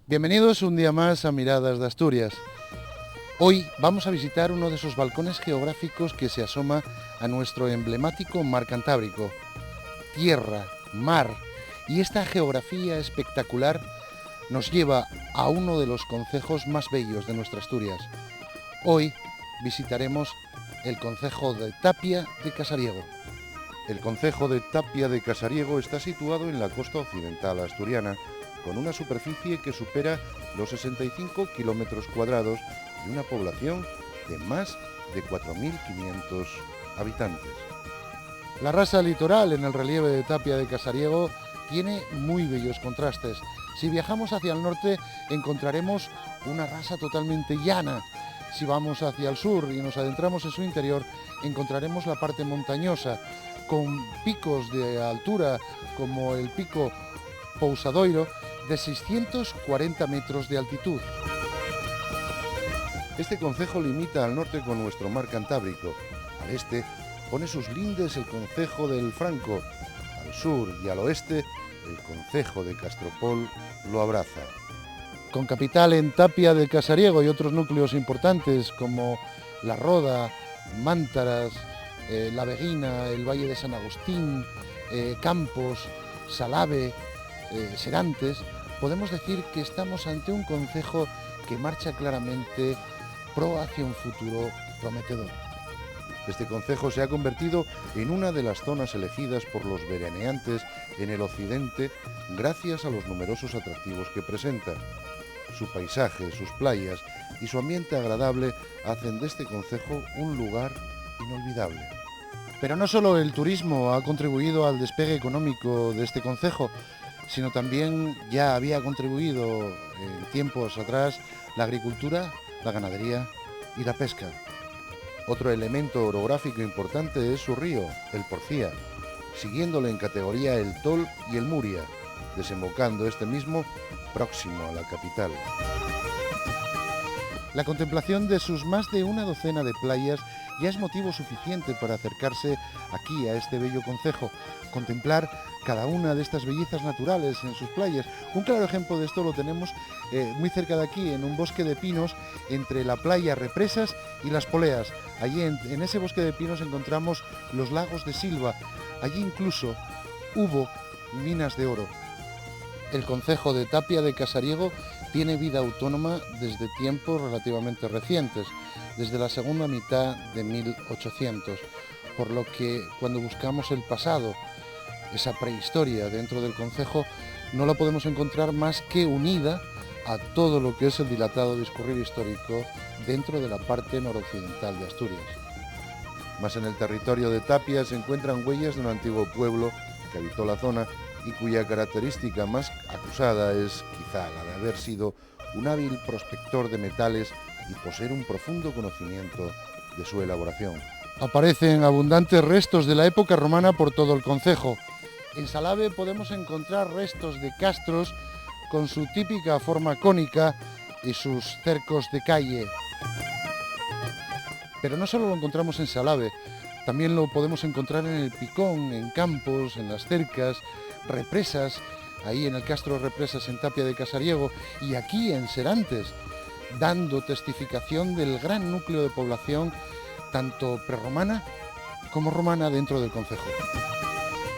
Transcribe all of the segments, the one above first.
Bienvenidos un día más a Miradas de Asturias. Hoy vamos a visitar uno de esos balcones geográficos que se asoma a nuestro emblemático mar Cantábrico. Tierra, mar y esta geografía espectacular nos lleva a uno de los concejos más bellos de nuestra Asturias. Hoy visitaremos el concejo de Tapia de Casariego. El concejo de Tapia de Casariego está situado en la costa occidental asturiana, con una superficie que supera los 65 kilómetros cuadrados y una población de más de 4.500 habitantes. La rasa litoral en el relieve de Tapia de Casariego tiene muy bellos contrastes. Si viajamos hacia el norte encontraremos una rasa totalmente llana. Si vamos hacia el sur y nos adentramos en su interior encontraremos la parte montañosa, con picos de altura como el pico Pousadoiro de 640 metros de altitud. Este concejo limita al norte con nuestro mar Cantábrico. Al este pone sus lindes el concejo del Franco. Al sur y al oeste el concejo de Castropol lo abraza. Con capital en Tapia de Casariego y otros núcleos importantes como La Roda, Mántaras, La Veguina, el Valle de San Agustín, Campos, Salave, Serantes, podemos decir que estamos ante un concejo que marcha claramente pro hacia un futuro prometedor. Este concejo se ha convertido en una de las zonas elegidas por los veraneantes en el occidente gracias a los numerosos atractivos que presenta. Su paisaje, sus playas y su ambiente agradable hacen de este concejo un lugar inolvidable. Pero no solo el turismo ha contribuido al despegue económico de este concejo, sino también ya había contribuido en tiempos atrás la agricultura, la ganadería y la pesca. Otro elemento orográfico importante es su río, el Porcía, siguiéndole en categoría el Tol y el Muria, desembocando este mismo próximo a la capital. La contemplación de sus más de una docena de playas ya es motivo suficiente para acercarse aquí a este bello concejo, contemplar cada una de estas bellezas naturales en sus playas. Un claro ejemplo de esto lo tenemos muy cerca de aquí, en un bosque de pinos entre la playa Represas y Las Poleas. Allí en ese bosque de pinos encontramos los lagos de Silva. Allí incluso hubo minas de oro. El concejo de Tapia de Casariego tiene vida autónoma desde tiempos relativamente recientes, desde la segunda mitad de 1800, por lo que cuando buscamos el pasado, esa prehistoria dentro del concejo, no la podemos encontrar más que unida a todo lo que es el dilatado discurrir histórico dentro de la parte noroccidental de Asturias. Más en el territorio de Tapia se encuentran huellas de un antiguo pueblo que habitó la zona y cuya característica más acusada es quizá la de haber sido un hábil prospector de metales y poseer un profundo conocimiento de su elaboración. Aparecen abundantes restos de la época romana por todo el concejo. En Salave podemos encontrar restos de castros con su típica forma cónica y sus cercos de calle. Pero no solo lo encontramos en Salave, también lo podemos encontrar en el Picón, en Campos, en las Cercas, Represas, ahí en el Castro Represas en Tapia de Casariego y aquí en Serantes, dando testificación del gran núcleo de población tanto prerromana como romana dentro del concejo.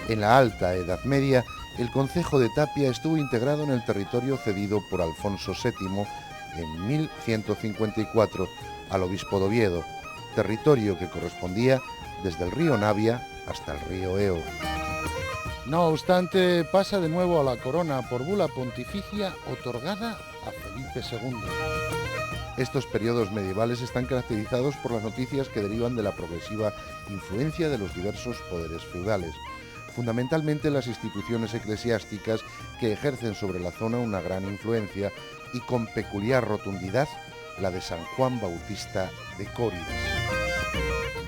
En la Alta Edad Media, el concejo de Tapia estuvo integrado en el territorio cedido por Alfonso VII en 1154 al obispo de Oviedo, territorio que correspondía desde el río Navia hasta el río Eo. No obstante, pasa de nuevo a la corona por bula pontificia otorgada a Felipe II. Estos periodos medievales están caracterizados por las noticias que derivan de la progresiva influencia de los diversos poderes feudales, fundamentalmente las instituciones eclesiásticas que ejercen sobre la zona una gran influencia y con peculiar rotundidad la de San Juan Bautista de Córides.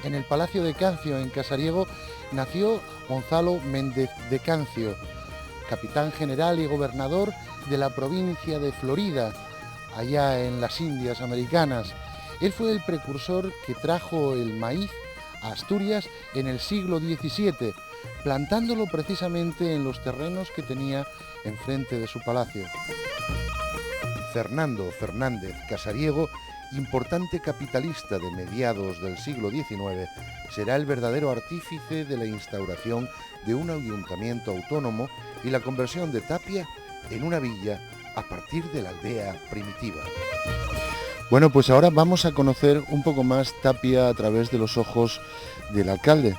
En el Palacio de Cancio, en Casariego, nació Gonzalo Méndez de Cancio, capitán general y gobernador de la provincia de Florida, allá en las Indias Americanas. Él fue el precursor que trajo el maíz a Asturias en el siglo XVII, plantándolo precisamente en los terrenos que tenía enfrente de su palacio. Fernando Fernández Casariego, importante capitalista de mediados del siglo XIX, será el verdadero artífice de la instauración de un ayuntamiento autónomo y la conversión de Tapia en una villa a partir de la aldea primitiva. Bueno, pues ahora vamos a conocer un poco más Tapia a través de los ojos del alcalde,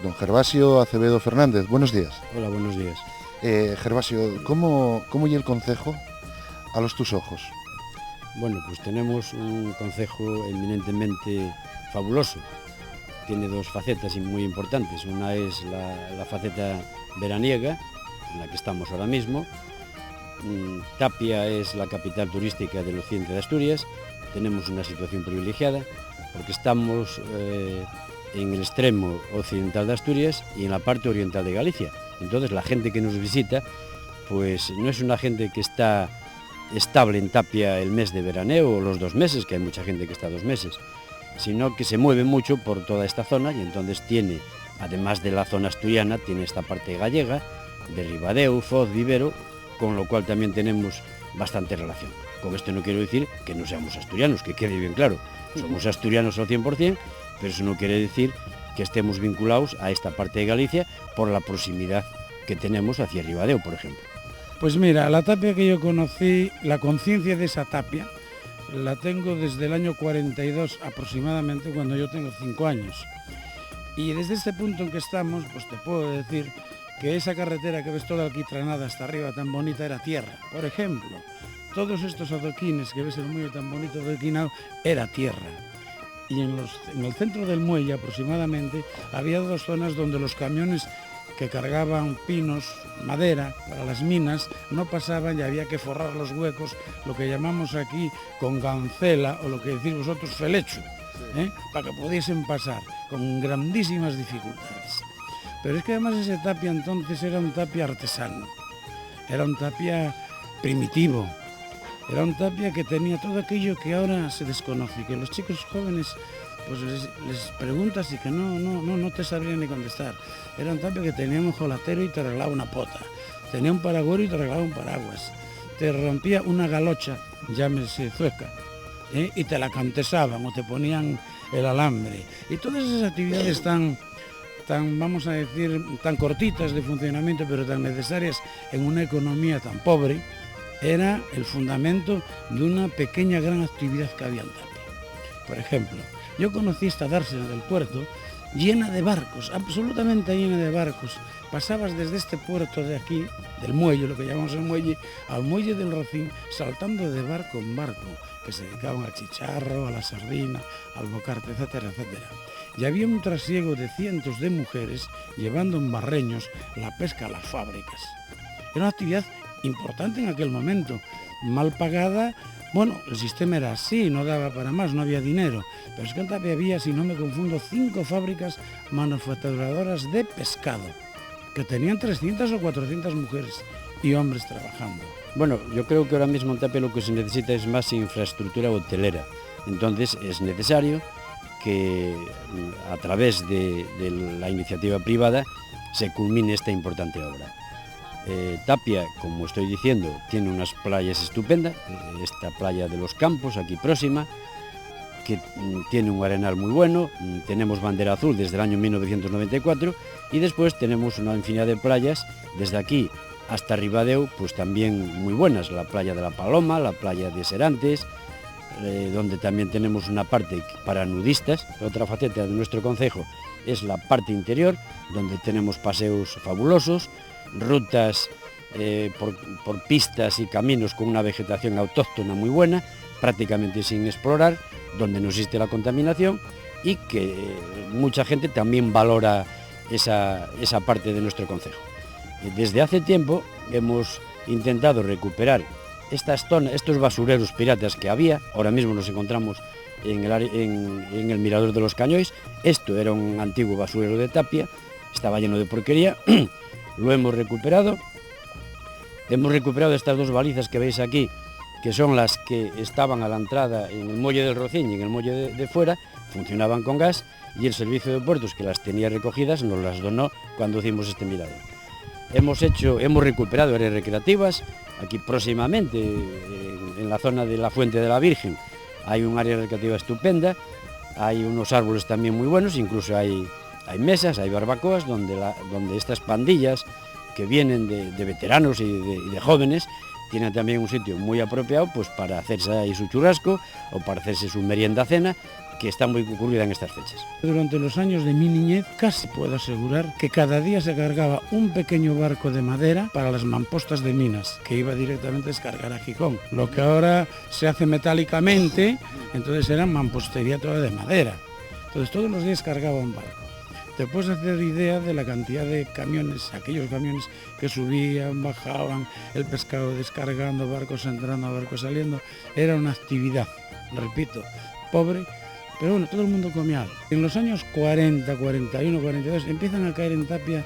don Gervasio Acevedo Fernández. Buenos días. Hola, buenos días. Gervasio, ¿cómo y el concejo a los tus ojos? Bueno, pues tenemos un concejo eminentemente fabuloso. Tiene dos facetas muy importantes. Una es la faceta veraniega, en la que estamos ahora mismo. Tapia es la capital turística del occidente de Asturias. Tenemos una situación privilegiada porque estamos en el extremo occidental de Asturias y en la parte oriental de Galicia. Entonces la gente que nos visita pues no es una gente que está estable en Tapia el mes de veraneo o los 2 meses, que hay mucha gente que está 2 meses, sino que se mueve mucho por toda esta zona y entonces tiene, además de la zona asturiana, tiene esta parte gallega, de Ribadeo, Foz, Vivero, con lo cual también tenemos bastante relación. Con esto no quiero decir que no seamos asturianos, que quede bien claro, somos asturianos al 100%, pero eso no quiere decir que estemos vinculados a esta parte de Galicia por la proximidad que tenemos hacia Ribadeo, por ejemplo. Pues mira, la Tapia que yo conocí, la conciencia de esa Tapia, la tengo desde el año 42 aproximadamente, cuando yo tengo 5 años. Y desde este punto en que estamos, pues te puedo decir que esa carretera que ves toda alquitranada hasta arriba, tan bonita, era tierra. Por ejemplo, todos estos adoquines que ves el muelle tan bonito adoquinado, era tierra. Y en el centro del muelle aproximadamente había 2 zonas donde los camiones que cargaban pinos, madera para las minas, no pasaban y había que forrar los huecos, lo que llamamos aquí con gancela o lo que decís vosotros felecho, para que pudiesen pasar con grandísimas dificultades. Pero es que además ese Tapia entonces era un Tapia artesano, era un Tapia primitivo, era un Tapia que tenía todo aquello que ahora se desconoce, que los chicos jóvenes pues les preguntas y que no te sabrían ni contestar. Era un Tapia que tenía un jolatero y te arreglaba una pota, tenía un paragüero y te arreglaba un paraguas, te rompía una galocha, llámese zueca, y te la cantesaban o te ponían el alambre. Y todas esas actividades tan, vamos a decir, tan cortitas de funcionamiento, pero tan necesarias en una economía tan pobre, era el fundamento de una pequeña gran actividad que había en Tapia. Por ejemplo, yo conocí esta dársena del puerto llena de barcos, absolutamente llena de barcos. Pasabas desde este puerto de aquí, del muelle, lo que llamamos el muelle, al muelle del Rocín, saltando de barco en barco, que se dedicaban al chicharro, a la sardina, al bocarte, etcétera, etcétera. Y había un trasiego de cientos de mujeres llevando en barreños la pesca a las fábricas. Era una actividad importante en aquel momento, mal pagada. Bueno, el sistema era así, no daba para más, no había dinero, pero es que en Tapia había, si no me confundo, 5 fábricas manufacturadoras de pescado, que tenían 300 o 400 mujeres y hombres trabajando. Bueno, yo creo que ahora mismo en Tapia lo que se necesita es más infraestructura hotelera, entonces es necesario que a través de la iniciativa privada se culmine esta importante obra. Tapia, como estoy diciendo, tiene unas playas estupendas, esta playa de los Campos, aquí próxima, que tiene un arenal muy bueno, tenemos bandera azul desde el año 1994 y después tenemos una infinidad de playas, desde aquí hasta Ribadeo, pues también muy buenas, la playa de la Paloma, la playa de Serantes, donde también tenemos una parte para nudistas. Otra faceta de nuestro concejo es la parte interior, donde tenemos paseos fabulosos, rutas por pistas y caminos con una vegetación autóctona muy buena, prácticamente sin explorar, donde no existe la contaminación y que mucha gente también valora esa parte de nuestro concejo. Desde hace tiempo hemos intentado recuperar estos basureros piratas que había. Ahora mismo nos encontramos en el Mirador de los Cañois. Esto era un antiguo basurero de Tapia, estaba lleno de porquería. Lo hemos recuperado. Hemos recuperado estas 2 balizas que veis aquí, que son las que estaban a la entrada en el muelle del Rocín y en el muelle de fuera, funcionaban con gas, y el servicio de puertos, que las tenía recogidas, nos las donó cuando hicimos este mirador. Hemos recuperado áreas recreativas. Aquí próximamente, en la zona de la Fuente de la Virgen hay un área recreativa estupenda, hay unos árboles también muy buenos, incluso hay mesas, hay barbacoas donde estas pandillas que vienen de veteranos y de jóvenes tienen también un sitio muy apropiado pues para hacerse ahí su churrasco o para hacerse su merienda cena, que está muy concurrida en estas fechas. Durante los años de mi niñez casi puedo asegurar que cada día se cargaba un pequeño barco de madera para las mampostas de Minas, que iba directamente a descargar a Gijón. Lo que ahora se hace metálicamente, entonces era mampostería toda de madera. Entonces todos los días cargaba un barco. Te puedes hacer idea de la cantidad de camiones, aquellos camiones que subían, bajaban, el pescado descargando, barcos entrando, barcos saliendo. Era una actividad, repito, pobre, pero bueno, todo el mundo comía algo. En los años 40, 41, 42 empiezan a caer en Tapia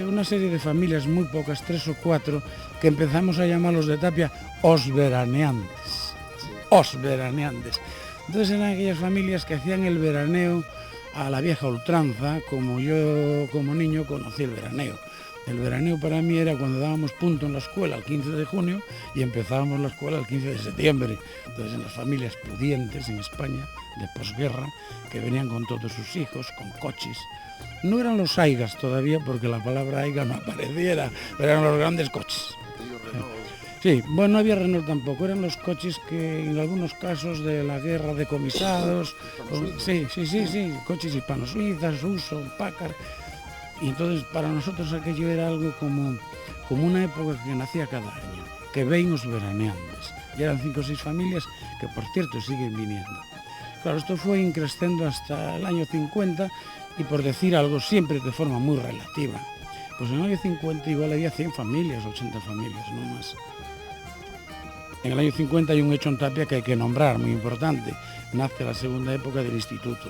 una serie de familias, muy pocas, 3 o 4, que empezamos a llamarlos de Tapia os veraneantes. Os veraneantes. Entonces eran aquellas familias que hacían el veraneo a la vieja ultranza, como yo como niño conocí el veraneo. El veraneo para mí era cuando dábamos punto en la escuela el 15 de junio y empezábamos la escuela el 15 de septiembre. Entonces en las familias pudientes en España, de posguerra, que venían con todos sus hijos, con coches. No eran los aigas todavía, porque la palabra aiga no apareciera, pero eran los grandes coches. Sí, bueno, no había Renault tampoco, eran los coches que en algunos casos de la guerra decomisados, sí, coches hispano-suizas, Uso, Packard, y entonces para nosotros aquello era algo como una época que nacía cada año, que ven os veraneantes, y eran 5 o 6 familias que por cierto siguen viniendo. Claro, esto fue increciendo hasta el año 50, y por decir algo siempre de forma muy relativa, pues en el año 50 igual había 100 familias, 80 familias, no más. En el año 50 hay un hecho en Tapia que hay que nombrar, muy importante. Nace la segunda época del instituto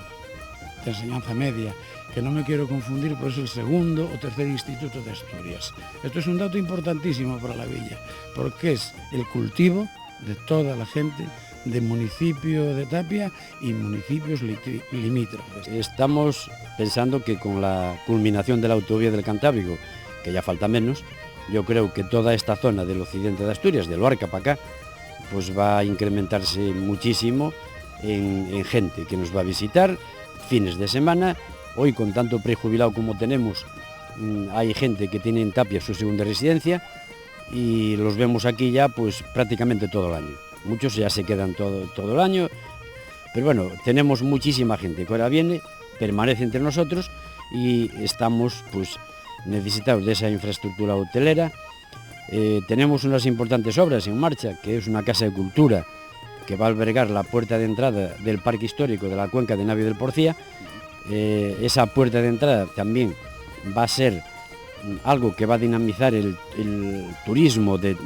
de enseñanza media, que no me quiero confundir, pero es el segundo o tercer instituto de Asturias. Esto es un dato importantísimo para la villa, porque es el cultivo de toda la gente del municipio de Tapia y municipios limítrofes. Estamos pensando que con la culminación de la autovía del Cantábrico, que ya falta menos, yo creo que toda esta zona del occidente de Asturias, de Luarca para acá, pues va a incrementarse muchísimo en gente que nos va a visitar, fines de semana. Hoy, con tanto prejubilado como tenemos, hay gente que tiene en Tapia su segunda residencia y los vemos aquí ya pues prácticamente todo el año. Muchos ya se quedan todo el año, pero bueno, tenemos muchísima gente que ahora viene, permanece entre nosotros y estamos pues necesitados de esa infraestructura hotelera. Tenemos unas importantes obras en marcha, que es una casa de cultura que va a albergar la puerta de entrada del Parque Histórico de la Cuenca de Navio del Porcía. Esa puerta de entrada también va a ser algo que va a dinamizar el turismo de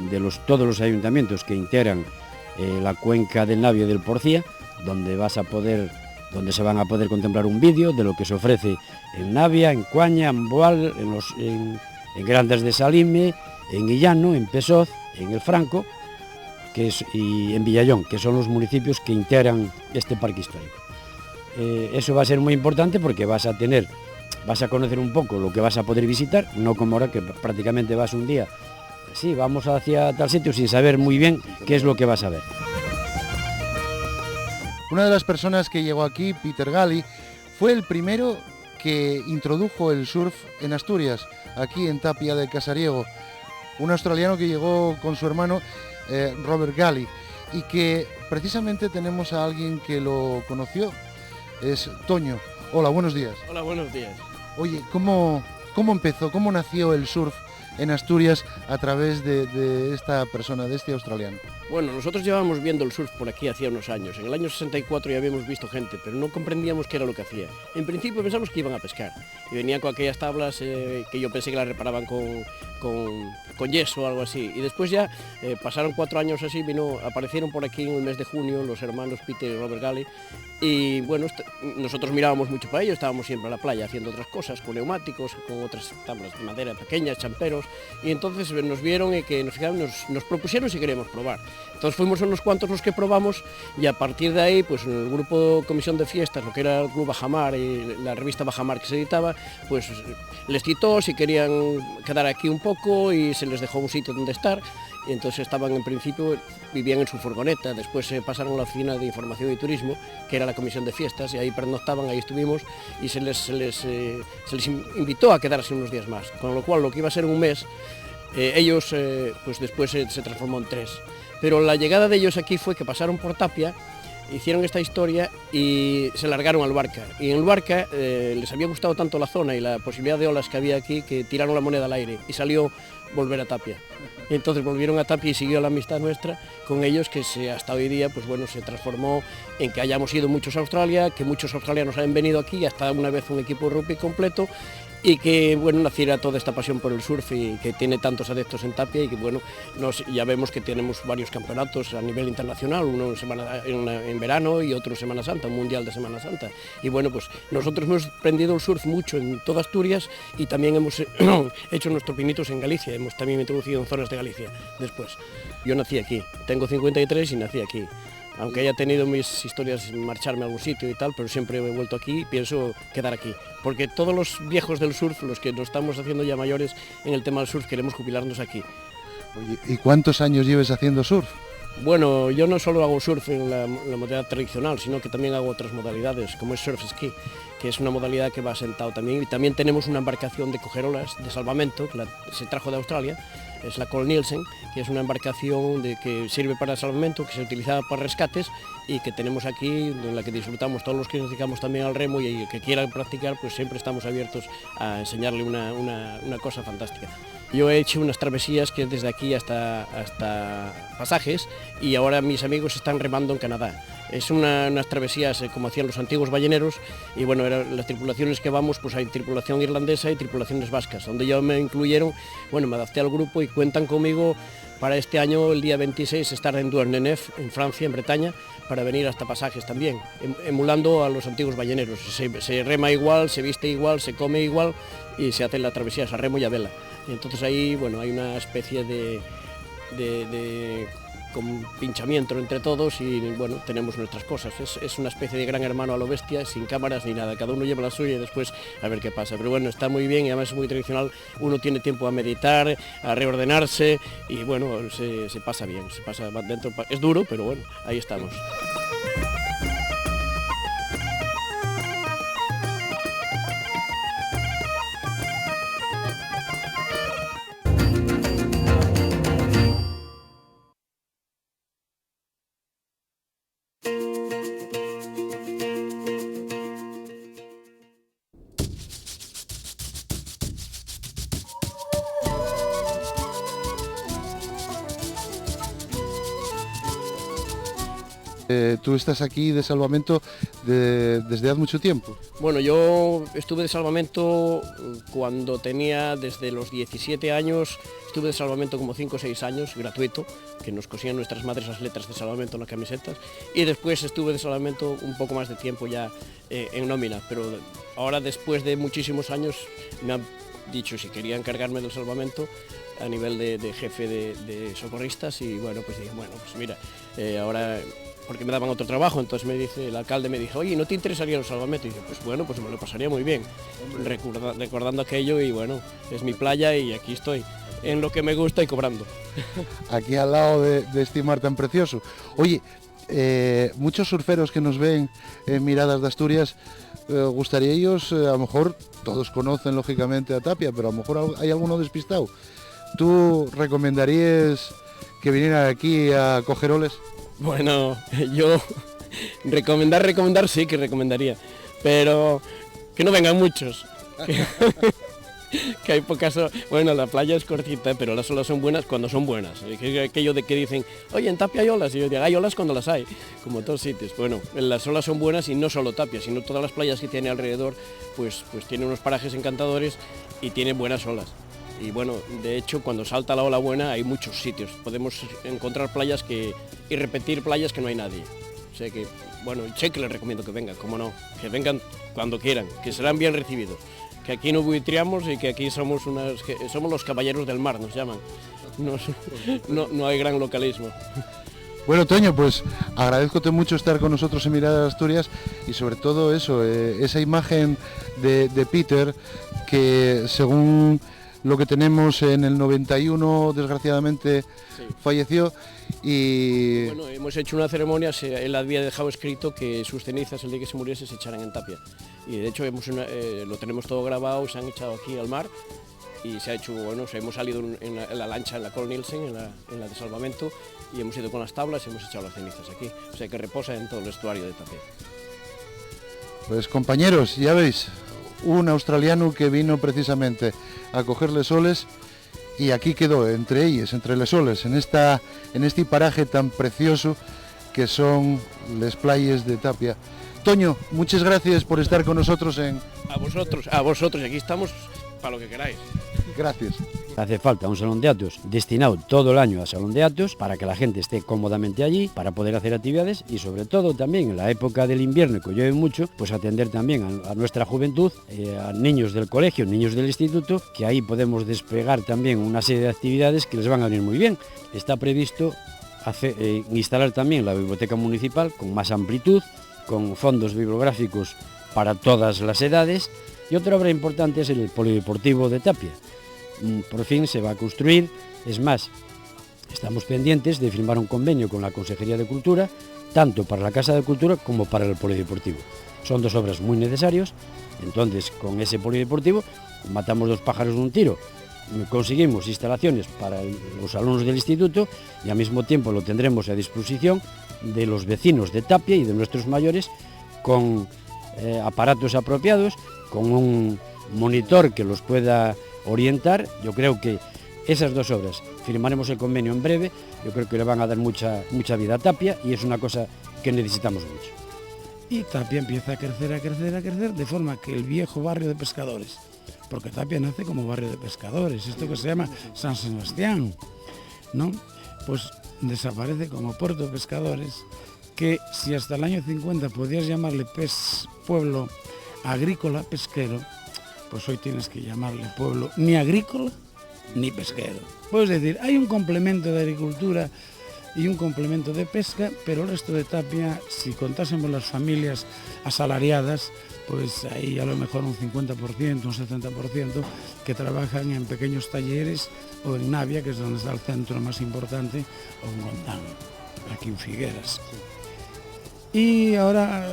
todos los ayuntamientos que integran la Cuenca del Navio del Porcía, donde se van a poder contemplar un vídeo de lo que se ofrece en Navia, en Cuaña, en Boal, en Grandes de Salime, en Illano, en Pesoz, en El Franco y en Villallón, que son los municipios que integran este parque histórico. Eso va a ser muy importante porque vas a conocer un poco lo que vas a poder visitar, no como ahora que prácticamente vas un día, sí, vamos hacia tal sitio sin saber muy bien qué es lo que vas a ver. Una de las personas que llegó aquí, Peter Gali, fue el primero que introdujo el surf en Asturias, aquí en Tapia de Casariego. Un australiano que llegó con su hermano Robert Gali y que precisamente tenemos a alguien que lo conoció, es Toño. Hola, buenos días. Hola, buenos días. Oye, ¿cómo empezó, cómo nació el surf en Asturias a través de esta persona, de este australiano? Bueno, nosotros llevábamos viendo el surf por aquí hacía unos años. En el año 64 ya habíamos visto gente, pero no comprendíamos qué era lo que hacía. En principio pensamos que iban a pescar y venían con aquellas tablas que yo pensé que las reparaban con yeso o algo así. Y después ya pasaron 4 años así, aparecieron por aquí en el mes de junio los hermanos Peter y Robert Gali. Y bueno, nosotros mirábamos mucho para ellos, estábamos siempre a la playa haciendo otras cosas, con neumáticos, con otras tablas de madera pequeñas, champeros. americanos, y entonces nos vieron y que nos propusieron si queríamos probar. Entonces fuimos unos cuantos los que probamos, y a partir de ahí, pues en el grupo Comisión de Fiestas, lo que era el Club Bajamar y la revista Bajamar que se editaba, pues les citó si querían quedar aquí un poco y se les dejó un sitio donde estar. Y entonces estaban, en principio, vivían en su furgoneta, después se pasaron a la oficina de información y turismo, que era la Comisión de Fiestas, y ahí pernoctaban, ahí estuvimos, y se les invitó a quedarse unos días más, con lo cual lo que iba a ser un mes, ellos pues después se transformó en 3. Pero la llegada de ellos aquí fue que pasaron por Tapia, hicieron esta historia y se largaron al Barca. Y en el Barca les había gustado tanto la zona y la posibilidad de olas que había aquí, que tiraron la moneda al aire y salió volver a Tapia. Y entonces volvieron a Tapia y siguió la amistad nuestra con ellos, que hasta hoy día pues bueno, se transformó en que hayamos ido muchos a Australia, que muchos australianos han venido aquí, hasta una vez un equipo de rugby completo, y que bueno, naciera toda esta pasión por el surf y que tiene tantos adeptos en Tapia, y que bueno, ya vemos que tenemos varios campeonatos a nivel internacional, uno en verano y otro en Semana Santa, un mundial de Semana Santa. Y bueno, pues nosotros hemos aprendido el surf mucho en toda Asturias, y también hemos hecho nuestros pinitos en Galicia, hemos también introducido en zonas de Galicia después. Yo nací aquí, tengo 53 y nací aquí. Aunque haya tenido mis historias marcharme a algún sitio y tal, pero siempre he vuelto aquí y pienso quedar aquí. Porque todos los viejos del surf, los que nos estamos haciendo ya mayores en el tema del surf, queremos jubilarnos aquí. Oye, ¿y cuántos años lleves haciendo surf? Bueno, yo no solo hago surf en la modalidad tradicional, sino que también hago otras modalidades, como es surf ski, que es una modalidad que va sentado también. Y también tenemos una embarcación de coger olas de salvamento, que se trajo de Australia, es la Col Nielsen, que es una embarcación que sirve para salvamento, que se utiliza para rescates y que tenemos aquí, en la que disfrutamos todos los que nos dedicamos también al remo, y el que quiera practicar, pues siempre estamos abiertos a enseñarle una cosa fantástica. Yo he hecho unas travesías que desde aquí hasta Pasajes, y ahora mis amigos están remando en Canadá. Es unas travesías como hacían los antiguos balleneros, y bueno, las tripulaciones que vamos, pues hay tripulación irlandesa y tripulaciones vascas, donde ya me incluyeron, bueno, me adapté al grupo y cuentan conmigo para este año, el día 26, estar en Douarnenez, en Francia, en Bretaña, para venir hasta Pasajes también, emulando a los antiguos balleneros. Se rema igual, se viste igual, se come igual y se hacen las travesías a remo y a vela. Y entonces ahí, bueno, hay una especie de pinchamiento entre todos, y bueno, tenemos nuestras cosas. Es una especie de gran hermano a lo bestia, sin cámaras ni nada, cada uno lleva la suya y después a ver qué pasa. Pero bueno, está muy bien, y además es muy tradicional, uno tiene tiempo a meditar, a reordenarse, y bueno, se pasa bien, se pasa dentro, es duro, pero bueno, ahí estamos. Tú estás aquí de salvamento desde hace mucho tiempo. Bueno, yo estuve de salvamento cuando tenía desde los 17 años, estuve de salvamento como 5 o 6 años, gratuito, que nos cosían nuestras madres las letras de salvamento en las camisetas, y después estuve de salvamento un poco más de tiempo ya en nómina, pero ahora después de muchísimos años me han dicho si quería encargarme del salvamento a nivel de jefe de socorristas, y bueno, pues dije, bueno, pues mira, ahora, porque me daban otro trabajo, entonces el alcalde me dijo, oye, ¿no te interesaría el salvamento? Y dije, pues bueno, pues me lo pasaría muy bien, recordando aquello, y bueno, es mi playa y aquí estoy, en lo que me gusta y cobrando. Aquí al lado de este mar tan precioso. Oye, muchos surferos que nos ven en Miradas de Asturias, gustaría ellos, a lo mejor todos conocen lógicamente a Tapia, pero a lo mejor hay alguno despistado. ¿Tú recomendarías que vinieran aquí a coger oles? Bueno, yo recomendar sí que recomendaría, pero que no vengan muchos. Que hay pocas, bueno, la playa es cortita, pero las olas son buenas cuando son buenas. Aquello de que dicen, oye, en Tapia hay olas, y yo digo, hay olas cuando las hay, como en todos sitios. Bueno, las olas son buenas, y no solo Tapia, sino todas las playas que tiene alrededor, pues tiene unos parajes encantadores y tiene buenas olas. Y bueno, de hecho, cuando salta la ola buena hay muchos sitios. Podemos encontrar playas y repetir playas que no hay nadie. O sea que, bueno, sé que les recomiendo que vengan, cómo no, que vengan cuando quieran, que serán bien recibidos. que aquí no buitriamos y que aquí somos los caballeros del mar, nos llaman. No hay gran localismo. Bueno, Toño, pues agradezcote mucho estar con nosotros en Mirada de Asturias y sobre todo eso, esa imagen de Peter que según lo que tenemos en el 91 desgraciadamente sí, falleció y... Bueno, hemos hecho una ceremonia, él había dejado escrito que sus cenizas el día que se muriese se echaran en Tapia y de hecho lo tenemos todo grabado, se han echado aquí al mar y se ha hecho, bueno, hemos salido en la lancha, en la Carl Nielsen, en la de salvamento y hemos ido con las tablas y hemos echado las cenizas aquí, o sea que reposa en todo el estuario de Tapia. Pues compañeros, ya veis, un australiano que vino precisamente a cogerle soles y aquí quedó, entre ellos, entre les soles, en este paraje tan precioso que son les playas de Tapia. Toño, muchas gracias por estar con nosotros A vosotros, y aquí estamos para lo que queráis. Gracias. Hace falta un salón de actos destinado todo el año a salón de actos para que la gente esté cómodamente allí, para poder hacer actividades y sobre todo también en la época del invierno que llueve mucho, pues atender también a nuestra juventud, a niños del colegio, niños del instituto, que ahí podemos desplegar también una serie de actividades que les van a venir muy bien. Está previsto instalar también la biblioteca municipal con más amplitud, con fondos bibliográficos para todas las edades y otra obra importante es el polideportivo de Tapia. Por fin se va a construir, es más, estamos pendientes de firmar un convenio con la Consejería de Cultura, tanto para la Casa de Cultura como para el polideportivo. Son dos obras muy necesarias, entonces con ese polideportivo matamos dos pájaros de un tiro, conseguimos instalaciones para los alumnos del instituto y al mismo tiempo lo tendremos a disposición de los vecinos de Tapia y de nuestros mayores con aparatos apropiados, con un monitor que los pueda orientar. Yo creo que esas dos obras, firmaremos el convenio en breve, yo creo que le van a dar mucha vida a Tapia y es una cosa que necesitamos mucho. Y Tapia empieza a crecer, de forma que el viejo barrio de pescadores, porque Tapia nace como barrio de pescadores, esto que se llama San Sebastián, ¿no? Pues desaparece como puerto de pescadores, que si hasta el año 50 podías llamarle pueblo agrícola, pesquero, pues hoy tienes que llamarle pueblo ni agrícola ni pesquero. Puedes decir, hay un complemento de agricultura y un complemento de pesca, pero el resto de Tapia, si contásemos las familias asalariadas, pues hay a lo mejor un 50%, un 70% que trabajan en pequeños talleres o en Navia, que es donde está el centro más importante, o en Gondán, aquí en Figueras. Y ahora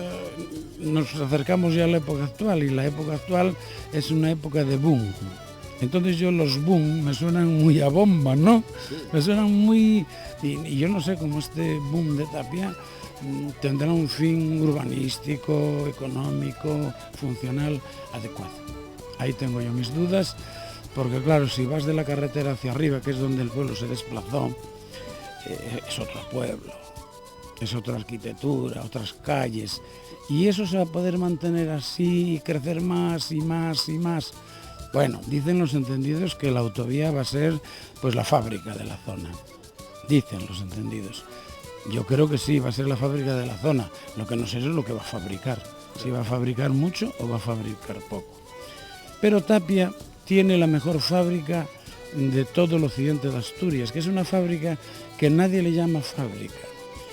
nos acercamos ya a la época actual, y la época actual es una época de boom. Entonces los boom me suenan muy a bomba, ¿no? Me suenan muy... Y yo no sé cómo este boom de Tapia tendrá un fin urbanístico, económico, funcional adecuado. Ahí tengo yo mis dudas, porque claro, si vas de la carretera hacia arriba, que es donde el pueblo se desplazó, es otro pueblo. Es otra arquitectura, otras calles, y eso se va a poder mantener así y crecer más y más y más. Bueno, dicen los entendidos que la autovía va a ser pues la fábrica de la zona, dicen los entendidos. Yo creo que sí, va a ser la fábrica de la zona, lo que no sé es lo que va a fabricar, si va a fabricar mucho o va a fabricar poco. Pero Tapia tiene la mejor fábrica de todo el occidente de Asturias, que es una fábrica que nadie le llama fábrica.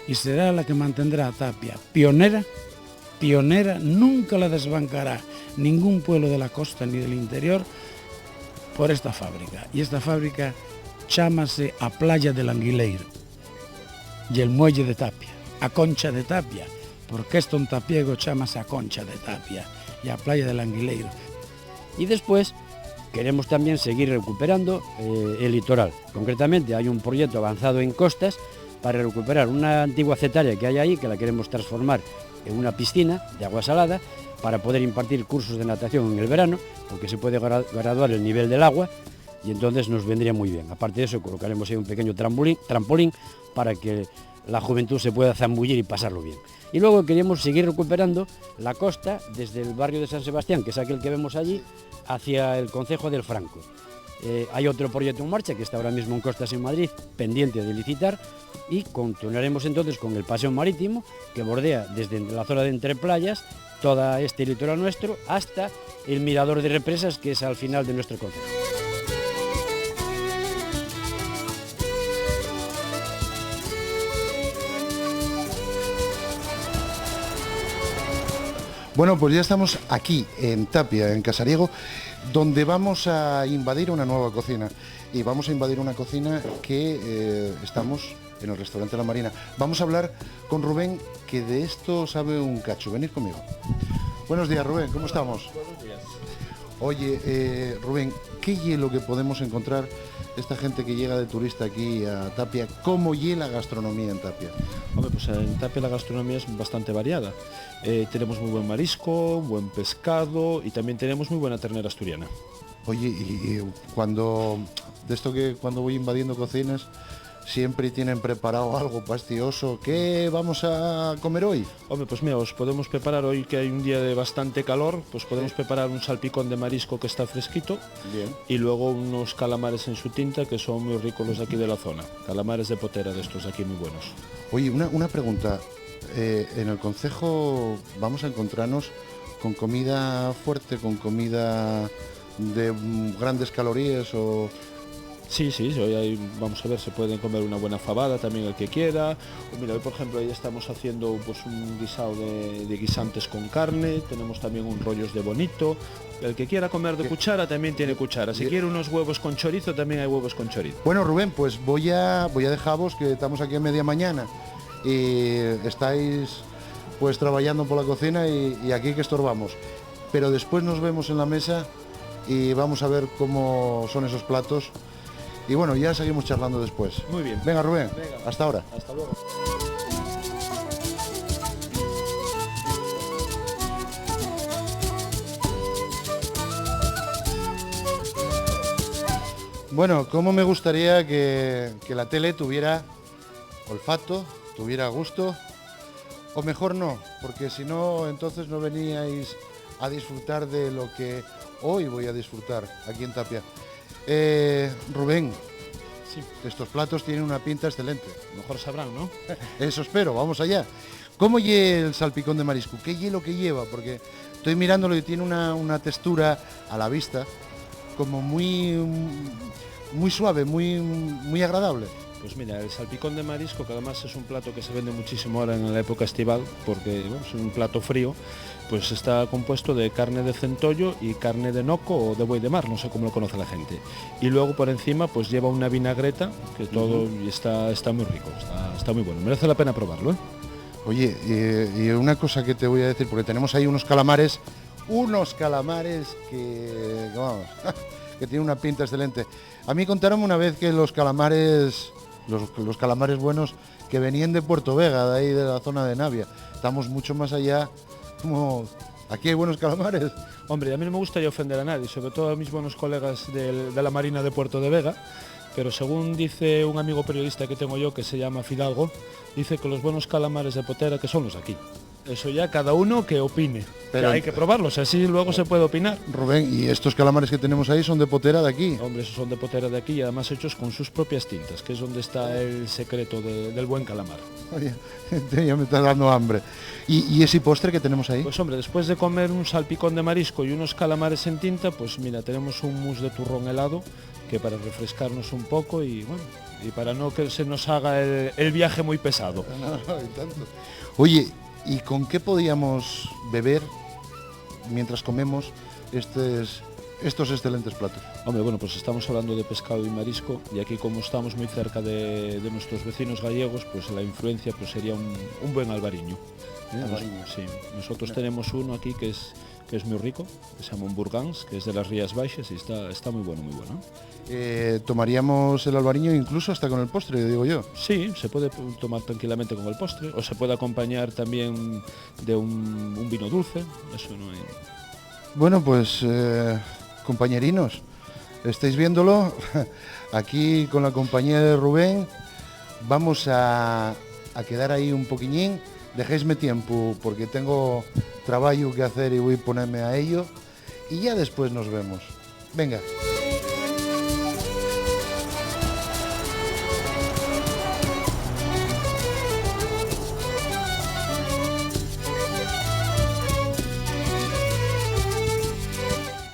Y será la que mantendrá a Tapia pionera, nunca la desbancará ningún pueblo de la costa ni del interior por esta fábrica. Y esta fábrica chámase a Playa del Anguileiro y el muelle de Tapia, a Concha de Tapia, porque esto en tapiego chámase a Concha de Tapia y a Playa del Anguileiro. Y después queremos también seguir recuperando el litoral. Concretamente hay un proyecto avanzado en costas para recuperar una antigua cetaria que hay ahí, que la queremos transformar en una piscina de agua salada para poder impartir cursos de natación en el verano, porque se puede graduar el nivel del agua y entonces nos vendría muy bien. Aparte de eso, colocaremos ahí un pequeño trampolín para que la juventud se pueda zambullir y pasarlo bien. Y luego queríamos seguir recuperando la costa desde el barrio de San Sebastián, que es aquel que vemos allí, hacia el concejo del Franco. Hay otro proyecto en marcha que está ahora mismo en Costas en Madrid, pendiente de licitar, y continuaremos entonces con el paseo marítimo que bordea desde la zona de Entre Playas toda este litoral nuestro hasta el mirador de represas, que es al final de nuestro concejo. Bueno, pues ya estamos aquí en Tapia, en Casariego, donde vamos a invadir una nueva cocina. Y vamos a invadir una cocina que estamos en el restaurante La Marina. Vamos a hablar con Rubén, que de esto sabe un cacho. Venid conmigo. Buenos días, Rubén, ¿cómo estamos? Buenos días. Oye, Rubén, ¿qué hielo que podemos encontrar esta gente que llega de turista aquí a Tapia? ¿Cómo hiela la gastronomía en Tapia? Hombre, pues en Tapia la gastronomía es bastante variada. Tenemos muy buen marisco, buen pescado y también tenemos muy buena ternera asturiana. Oye, y cuando voy invadiendo cocinas, siempre tienen preparado algo pastioso. ¿Qué vamos a comer hoy? Hombre, pues mira, os podemos preparar hoy, que hay un día de bastante calor, pues podemos preparar un salpicón de marisco que está fresquito. Bien. Y luego unos calamares en su tinta que son muy ricos los de aquí de la zona. Calamares de potera de estos de aquí muy buenos. Oye, una pregunta. En el concejo vamos a encontrarnos con comida fuerte, con comida de grandes calorías o... Sí, hoy vamos a ver, se pueden comer una buena fabada también el que quiera. O mira, hoy por ejemplo ahí estamos haciendo pues un guisado de guisantes con carne, tenemos también un rollos de bonito. El que quiera comer de cuchara también tiene cuchara. Si quiere unos huevos con chorizo también hay huevos con chorizo. Bueno, Rubén, pues voy a dejaros, que estamos aquí a media mañana y estáis pues trabajando por la cocina y aquí que estorbamos. Pero después nos vemos en la mesa y vamos a ver cómo son esos platos. Y bueno, ya seguimos charlando después. Muy bien. Venga, Rubén, Venga. hasta ahora. Hasta luego. Bueno, cómo me gustaría que la tele tuviera olfato, tuviera gusto, o mejor no, porque si no, entonces no veníais a disfrutar de lo que hoy voy a disfrutar aquí en Tapia. Rubén, Sí, estos platos tienen una pinta excelente. mejor sabrán, ¿no? Eso espero, vamos allá. ¿Cómo lleva el salpicón de marisco? ¿Qué hielo que lleva? Porque estoy mirándolo y tiene una textura a la vista como muy suave, muy agradable. Pues mira, el salpicón de marisco, que además es un plato que se vende muchísimo ahora en la época estival, porque bueno, es un plato frío, pues está compuesto de carne de centollo y carne de noco o de buey de mar, no sé cómo lo conoce la gente. Y luego por encima pues lleva una vinagreta, que todo y está muy rico, está muy bueno. Merece la pena probarlo, ¿eh? Oye, y una cosa que te voy a decir, porque tenemos ahí unos calamares que vamos, que tienen una pinta excelente. A mí contaron una vez que los calamares buenos que venían de Puerto Vega, de ahí de la zona de Navia. Estamos mucho más allá, como aquí hay buenos calamares. Hombre, a mí no me gustaría ofender a nadie, sobre todo a mis buenos colegas de la Marina de Puerto de Vega, pero según dice un amigo periodista que tengo yo, que se llama Fidalgo, dice que los buenos calamares de potera que son los de aquí. Eso ya cada uno que opine, Pero que hay que probarlos, así luego se puede opinar. Rubén, ¿y estos calamares que tenemos ahí son de potera de aquí? Hombre, esos son de potera de aquí y además hechos con sus propias tintas, que es donde está el secreto del buen calamar. Oye, ya me está dando hambre. ¿Y ese postre que tenemos ahí? Pues hombre, después de comer un salpicón de marisco y unos calamares en tinta, pues mira, tenemos un mousse de turrón helado, que para refrescarnos un poco y bueno, y para no que se nos haga el viaje muy pesado. No, y tanto. Oye, ¿y con qué podíamos beber mientras comemos estos excelentes platos? Hombre, bueno, pues estamos hablando de pescado y marisco y aquí como estamos muy cerca de nuestros vecinos gallegos, pues la influencia pues sería un buen albariño. Albariño. Sí, nosotros tenemos uno aquí que es muy rico, que se llama un Burgans, que es de las Rías Baixas y está muy bueno, muy bueno. Tomaríamos el albariño incluso hasta con el postre, digo yo. Sí, se puede tomar tranquilamente con el postre o se puede acompañar también de un vino dulce, eso no hay... Bueno, pues compañerinos, estáis viéndolo, aquí con la compañía de Rubén vamos a quedar ahí un poquillín, dejéisme tiempo porque tengo trabajo que hacer y voy a ponerme a ello y ya después nos vemos. Venga.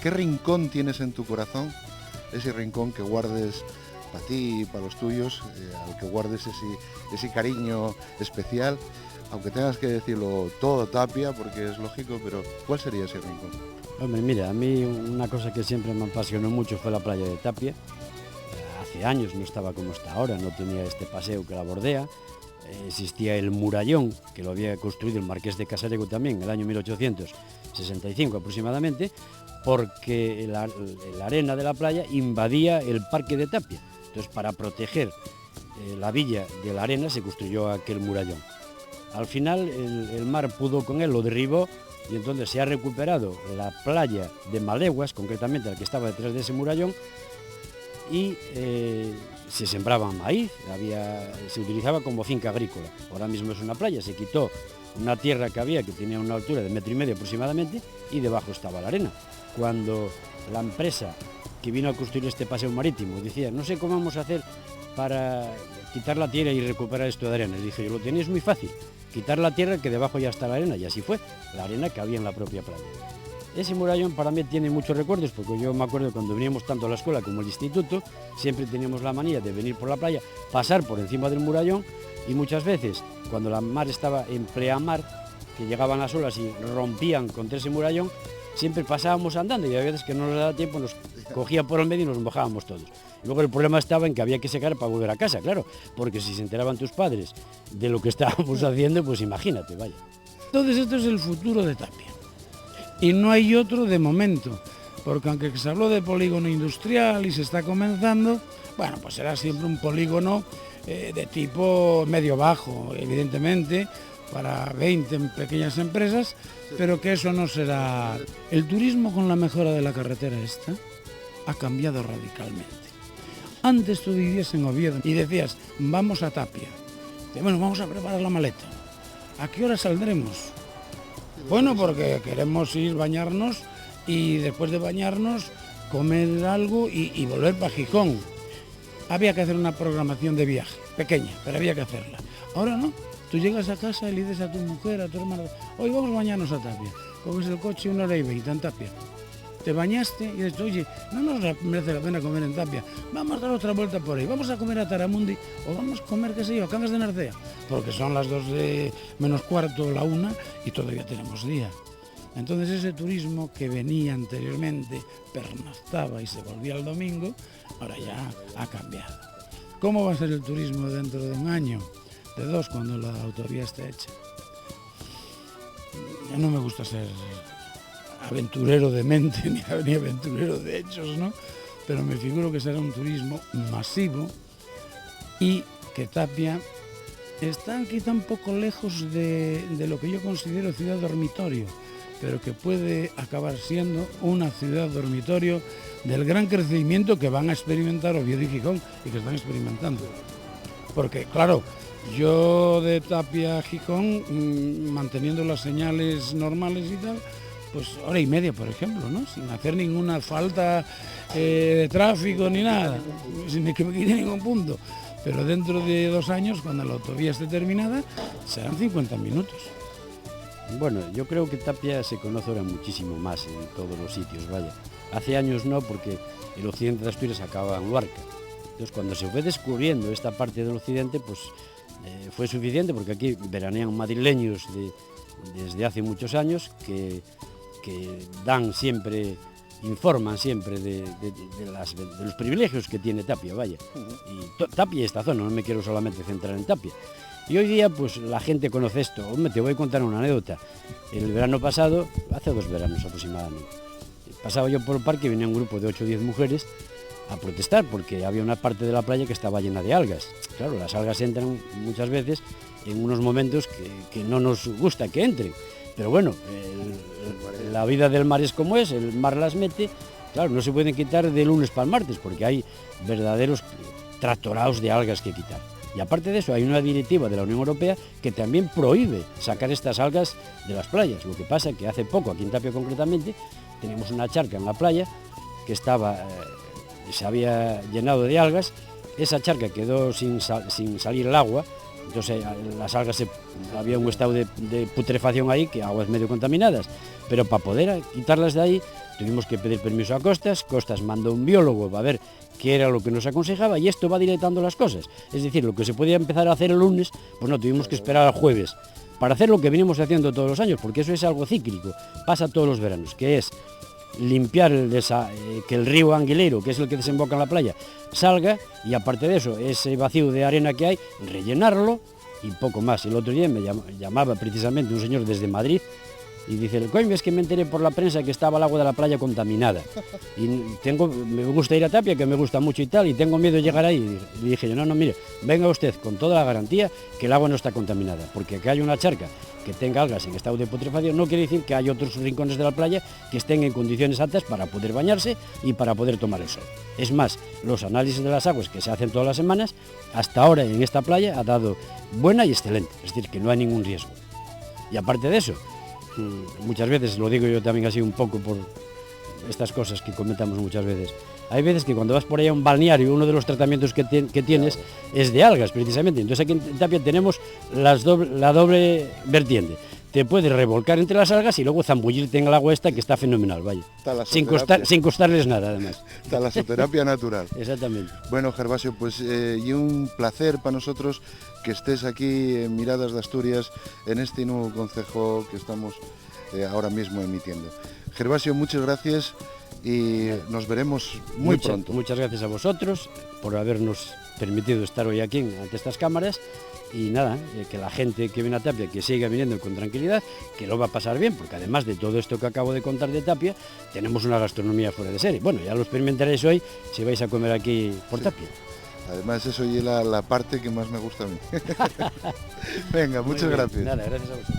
¿Qué rincón tienes en tu corazón? Ese rincón que guardes para ti y para los tuyos, al que guardes ese cariño especial, aunque tengas que decirlo todo Tapia, porque es lógico, pero ¿cuál sería ese rincón? Hombre, mira, a mí una cosa que siempre me apasionó mucho fue la playa de Tapia. Hace años no estaba como está ahora, no tenía este paseo que la bordea. Existía el murallón, que lo había construido el marqués de Casarego también, en el año 1865 aproximadamente, porque la arena de la playa invadía el parque de Tapia. Entonces, para proteger la villa de la arena se construyó aquel murallón. Al final el mar pudo con él, lo derribó, y entonces se ha recuperado la playa de Maleguas, concretamente la que estaba detrás de ese murallón, y se sembraba maíz, se utilizaba como finca agrícola. Ahora mismo es una playa, se quitó una tierra que había, que tenía una altura de 1,5 metros aproximadamente, y debajo estaba la arena. Cuando la empresa que vino a construir este paseo marítimo decía, no sé cómo vamos a hacer para quitar la tierra y recuperar esto de arena, le dije, lo tenéis muy fácil, quitar la tierra que debajo ya está la arena, y así fue, la arena que había en la propia playa. Ese murallón para mí tiene muchos recuerdos, porque yo me acuerdo cuando veníamos tanto a la escuela como al instituto, siempre teníamos la manía de venir por la playa, pasar por encima del murallón, y muchas veces, cuando la mar estaba en pleamar, que llegaban las olas y rompían contra ese murallón, siempre pasábamos andando, y a veces que no nos daba tiempo nos cogía por el medio y nos mojábamos todos. Y luego el problema estaba en que había que secar para volver a casa, claro, porque si se enteraban tus padres de lo que estábamos haciendo, pues imagínate, vaya. Entonces esto es el futuro de Tapia. Y no hay otro de momento, porque aunque se habló de polígono industrial y se está comenzando, bueno, pues será siempre un polígono de tipo medio-bajo, evidentemente, para 20 pequeñas empresas, pero que eso no será... El turismo con la mejora de la carretera esta ha cambiado radicalmente. Antes tú vivías en Oviedo y decías, vamos a Tapia. Bueno, vamos a preparar la maleta. ¿A qué hora saldremos? Bueno, porque queremos ir, bañarnos y después de bañarnos comer algo y volver para Gijón. Había que hacer una programación de viaje, pequeña, pero había que hacerla. Ahora no, tú llegas a casa y le dices a tu mujer, a tu hermano, hoy vamos a bañarnos a Tapia. Coges el coche 1h20 en Tapia. Te bañaste y dices, oye, no nos merece la pena comer en Tapia, vamos a dar otra vuelta por ahí, vamos a comer a Taramundi o vamos a comer, qué sé yo, a Cangas de Narcea, porque son las 2 menos cuarto, la 1 y todavía tenemos día. Entonces ese turismo que venía anteriormente, pernoctaba y se volvía el domingo, ahora ya ha cambiado. ¿Cómo va a ser el turismo dentro de un año, de 2, cuando la autovía esté hecha? Ya no me gusta ser aventurero de mente ni aventurero de hechos, ¿no? Pero me figuro que será un turismo masivo y que Tapia está quizá un poco lejos de lo que yo considero ciudad dormitorio, pero que puede acabar siendo una ciudad dormitorio del gran crecimiento que van a experimentar Oviedo y Gijón y que están experimentando. Porque, claro, yo de Tapia a Gijón, manteniendo las señales normales y tal, pues 1h30, por ejemplo, ¿no? Sin hacer ninguna falta de tráfico ni nada, sin que me quite ningún punto. Pero dentro de 2 años, cuando la autovía esté terminada, serán 50 minutos. Bueno, yo creo que Tapia se conoce ahora muchísimo más en todos los sitios, vaya. Hace años no, porque el occidente de Asturias acaba en Luarca. Entonces, cuando se fue descubriendo esta parte del occidente, pues fue suficiente, porque aquí veranean madrileños desde hace muchos años que dan siempre, informan siempre de los privilegios que tiene Tapia, vaya. Y Tapia y esta zona, no me quiero solamente centrar en Tapia. Y hoy día, pues la gente conoce esto. Hombre, te voy a contar una anécdota. El verano pasado, hace 2 veranos aproximadamente, pasaba yo por el parque y venía un grupo de 8 o 10 mujeres a protestar porque había una parte de la playa que estaba llena de algas. Claro, las algas entran muchas veces en unos momentos que no nos gusta que entren. Pero bueno, la vida del mar es como es, el mar las mete, claro, no se pueden quitar de lunes para el martes porque hay verdaderos tractorados de algas que quitar. Y aparte de eso, hay una directiva de la Unión Europea que también prohíbe sacar estas algas de las playas. Lo que pasa es que hace poco, aquí en Tapia concretamente, tenemos una charca en la playa que se había llenado de algas, esa charca quedó sin salir el agua. Entonces las algas había un estado de putrefacción ahí, que aguas medio contaminadas, pero para poder quitarlas de ahí tuvimos que pedir permiso a Costas mandó un biólogo a ver qué era lo que nos aconsejaba y esto va dilatando las cosas. Es decir, lo que se podía empezar a hacer el lunes, pues no, tuvimos que esperar al jueves para hacer lo que venimos haciendo todos los años, porque eso es algo cíclico, pasa todos los veranos, que es limpiar que el río Anguileiro, que es el que desemboca en la playa, salga, y aparte de eso, ese vacío de arena que hay, rellenarlo y poco más. El otro día me llamaba precisamente un señor desde Madrid y dice, coño, es que me enteré por la prensa que estaba el agua de la playa contaminada y me gusta ir a Tapia, que me gusta mucho y tal, y tengo miedo de llegar ahí. Y dije yo, no, mire, venga usted con toda la garantía que el agua no está contaminada, porque que haya una charca que tenga algas en estado de putrefacción no quiere decir que hay otros rincones de la playa que estén en condiciones aptas para poder bañarse y para poder tomar el sol. Es más, los análisis de las aguas que se hacen todas las semanas, hasta ahora en esta playa ha dado buena y excelente, es decir, que no hay ningún riesgo. Y aparte de eso, muchas veces, lo digo yo también así un poco por estas cosas que comentamos muchas veces, hay veces que cuando vas por ahí a un balneario, uno de los tratamientos que tienes es de algas precisamente, entonces aquí en Tapia tenemos la doble vertiente, te puedes revolcar entre las algas y luego zambullirte en el agua esta que está fenomenal, vaya, sin costarles nada además. Talasoterapia natural. Exactamente. Bueno, Gervasio, pues y un placer para nosotros que estés aquí en Miradas de Asturias, en este nuevo concejo que estamos ahora mismo emitiendo. Gervasio, muchas gracias y nos veremos muy pronto. Muchas gracias a vosotros por habernos permitido estar hoy aquí ante estas cámaras y nada, que la gente que viene a Tapia que siga viniendo con tranquilidad, que lo va a pasar bien, porque además de todo esto que acabo de contar de Tapia, tenemos una gastronomía fuera de serie. Bueno, ya lo experimentaréis hoy si vais a comer aquí por Tapia. Además, eso es la parte que más me gusta a mí. Venga, muchas gracias. Nada, gracias a vosotros.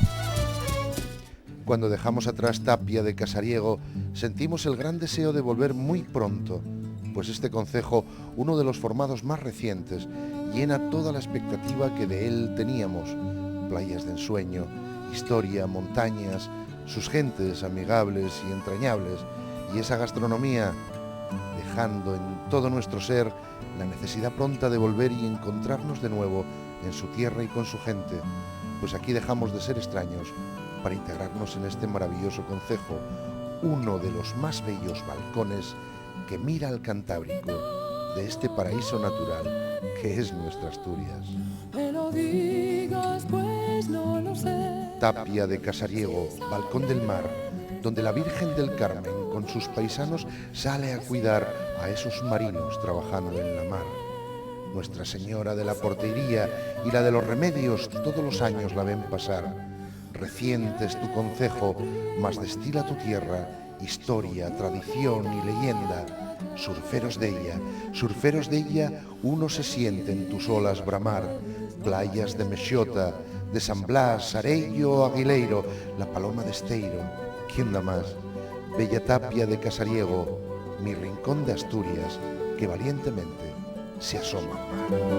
Cuando dejamos atrás Tapia de Casariego, sentimos el gran deseo de volver muy pronto, pues este concejo, uno de los formados más recientes, llena toda la expectativa que de él teníamos. Playas de ensueño, historia, montañas, sus gentes amigables y entrañables, y esa gastronomía, dejando en todo nuestro ser la necesidad pronta de volver y encontrarnos de nuevo en su tierra y con su gente, pues aquí dejamos de ser extraños para integrarnos en este maravilloso concejo, uno de los más bellos balcones que mira al Cantábrico de este paraíso natural que es nuestra Asturias. Me lo digas, pues no lo sé. Tapia de Casariego, balcón del mar, donde la Virgen del Carmen con sus paisanos sale a cuidar a esos marinos trabajando en la mar. Nuestra Señora de la Portería y la de los Remedios todos los años la ven pasar. Reciente es tu concejo, mas destila tu tierra historia, tradición y leyenda. Surferos de ella, uno se siente en tus olas bramar. Playas de Mexota, de San Blas, Arello, Aguileiro, la Paloma de Esteiro, ¿quién da más? Bella Tapia de Casariego, mi rincón de Asturias, que valientemente se asoma al mar.